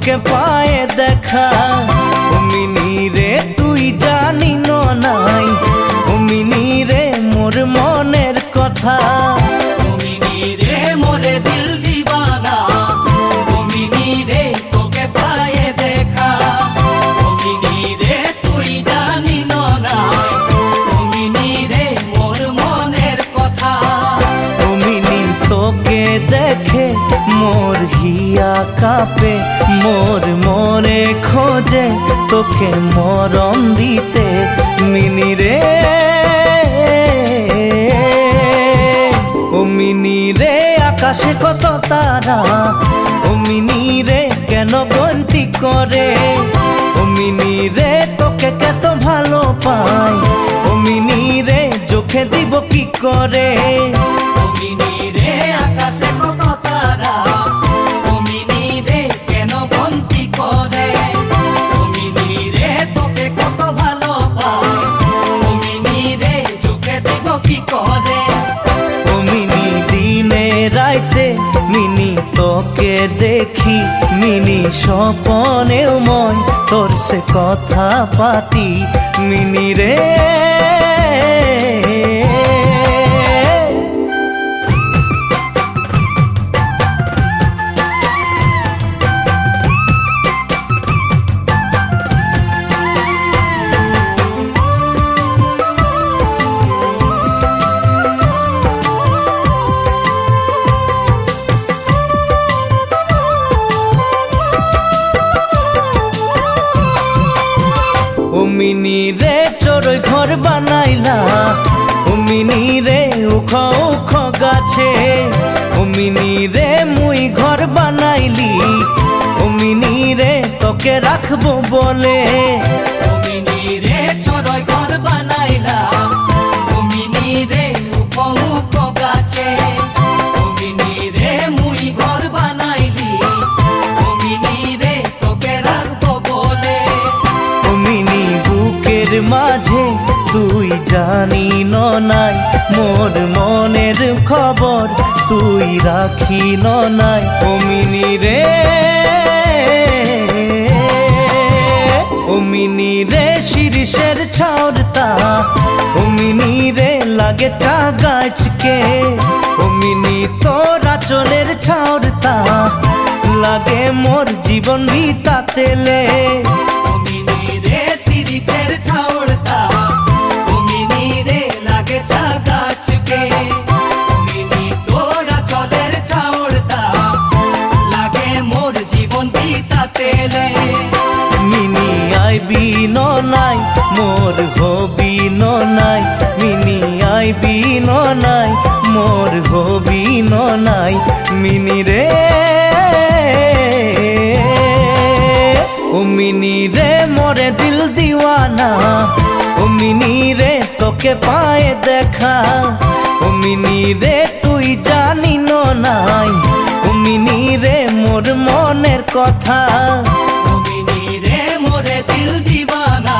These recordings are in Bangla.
তোকে পায়ে দেখা। ও মিনি রে তুই জানি নাই, ও মিনি রে মোর মনের কথা। ও মিনি রে মোরে দিল দিবানা, ও মিনি রে তোকে পায়ে দেখা। ও মিনি রে তুই জানি নাই, ও মিনি রে মোর মনের কথা। ও মিনি তোকে দেখে মোর হিয়া কাঁপে, মোর মনে খোঁজে তোকে মরণ দিতে। মিনি রে ও মিনি রে আকাশে কত তারা, ও মিনি রে কেন গন্তি করে। ও মিনি রে তোকে কত ভালো পাই, ও মিনি রে চোখে দিব কি করে। ও মিনি রে আকাশে কত তারা, ও মিনি রে কেন গন্তি করে। ও মিনি রে তোকে কত ভালো পাই, ও মিনি রে চোখে দিব কি করে। ও মিনি দিনে রাইতে মিনি তোকে দেখি, মিনি স্বপনেও মন তোর সে কথা পাতি। মিনি রে ও মিনি রে চড়ই ঘর বানাইলা, ও মিনি রে উখ উখ গাছে। ও মিনি রে মুই ঘর বানাইলি, ও মিনি রে তোকে রাখবো বলে। ও মিনি রে চড়ই ঘর বানাইলাম, ও মিনি রে উখ উখ গাছে। ও মিনি রে মুই ঘর বানাইলি, ও মিনি রে তোকে রাখবো বলে। ও মিনি বুকের মাঝে তুই জানি নাই, মোর মনের খবর তুই রাখি নাই। ও মিনি রে ও মিনি রে শিরিষের ছাউরতা, ও মিনি রে লাগে চা গাছকে। ও মিনি তোরা চলের ছাউরতা লাগে মোর জীবন ভিতা তেলে। ও মিনি রে শিরিষের ছাউড়তা, ও মিনি রে লাগে চা গাছকে। ও মিনি তোরা চলের ছাউড়তা লাগে মোর জীবন বিতা তেলে। মিনি আইবি নাই মোর হবি নাই, মিনি আইবি নাই মোর হবি নাই। মিনি রে ও মিনি রে মোরে দিল দিওয়ানা, ও মিনি রে তোকে পায়ে দেখা। ও মিনি রে তুই জানি নাই, ও মিনি রে মোর মনের কথা। ও মিনি রে মোরে দিল দিবানা,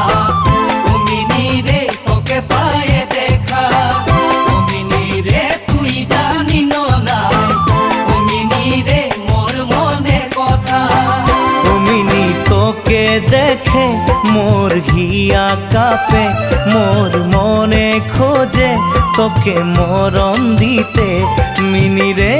ও মিনি রে তোকে পায়ে দেখা। ও মিনি রে তুই জানি না, ও মিনি রে মোর মনের কথা। ও মিনি তোকে দেখে মোর হিয়া কাঁপে, মোর মনে খোঁজে তোকে মরণ দিতে। মিনি রে